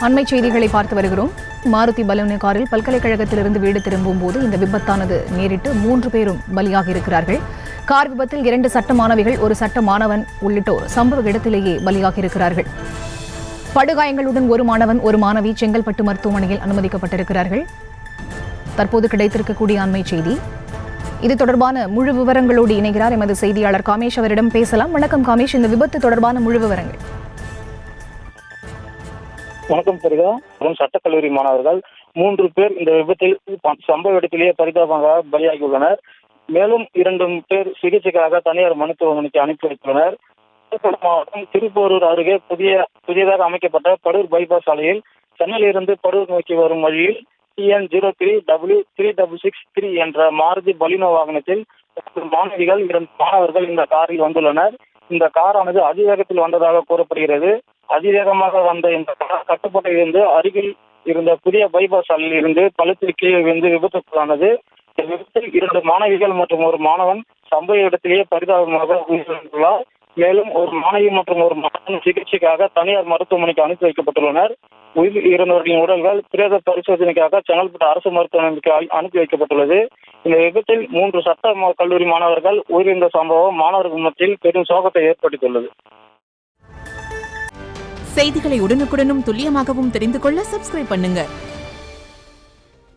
அண்மை செய்திகளை பார்த்து வருகிறோம். மாருதி பலூனு காரில் பல்கலைக்கழகத்திலிருந்து வீடு திரும்பும் போது இந்த விபத்தானது நேரிட்டு 3 பேரும் பலியாக இருக்கிறார்கள். கார் விபத்தில் 2 சட்ட மாணவிகள், 1 சட்ட மாணவன் உள்ளிட்டோர் சம்பவ இடத்திலேயே பலியாக இருக்கிறார்கள். படுகாயங்களுடன் 1 மாணவன், 1 மாணவி செங்கல்பட்டு மருத்துவமனையில் அனுமதிக்கப்பட்டிருக்கிறார்கள். தற்போது கிடைத்திருக்கக்கூடிய அண்மை செய்தி. இது தொடர்பான முழு விவரங்களோடு இணைகிறார் எமது செய்தியாளர் காமேஷ். அவரிடம் பேசலாம். வணக்கம் காமேஷ், இந்த விபத்து தொடர்பான முழு விவரங்கள். வணக்கம் சரிதா. சட்டக்கல்லூரி மாணவர்கள் 3 பேர் இந்த விபத்தில் சம்பவ இடத்திலேயே பரிதாபமாக பலியாகியுள்ளனர். மேலும் 2 பேர் சிகிச்சைக்காக தனியார் மருத்துவமனைக்கு அனுப்பி வைத்துள்ளனர். மாவட்டம் திருப்போரூர் அருகே புதியதாக அமைக்கப்பட்ட படூர் பைபாஸ் சாலையில் சென்னையிலிருந்து படூர் நோக்கி வரும் வழியில் TN03W3663 என்ற மாருதி பலினோ வாகனத்தில் மாணவிகள் 2 மாணவர்கள் இந்த காரில் வந்துள்ளனர். இந்த காரானது அதிவேகத்தில் வந்ததாக கூறப்படுகிறது. அதிவேகமாக வந்த இந்த கார் கட்டுப்பாட்டில் இருந்து அருகில் இருந்த புதிய பைபாஸ் சாலையில் இருந்து பள்ளத்தில் கீழே விழுந்து விபத்துக்குள்ளானது. இந்த விபத்தில் 2 மாணவிகள் மற்றும் 1 மாணவன் சம்பவ இடத்திலேயே பரிதாபமாக உயிரிழந்துள்ளார். மேலும் 1 மாணவி மற்றும் 1 மாணவன் சிகிச்சைக்காக தனியார் மருத்துவமனைக்கு அனுப்பி வைக்கப்பட்டுள்ளனர். உயிர் இறந்தவர்களின் உடல்கள் பிரேத பரிசோதனைக்காக செங்கல்பட்டு அரசு மருத்துவமனைக்கு அனுப்பி வைக்கப்பட்டுள்ளது. இந்த விபத்தில் 3 சட்ட கல்லூரி மாணவர்கள் உயிரிழந்த சம்பவம் மாணவர்கள் மத்தியில் பெரும் சோகத்தை ஏற்படுத்தியுள்ளது. செய்திகளை உடனுக்குடனும் துல்லியமாகவும் தெரிந்து கொள்ள சப்ஸ்கிரைப் பண்ணுங்க.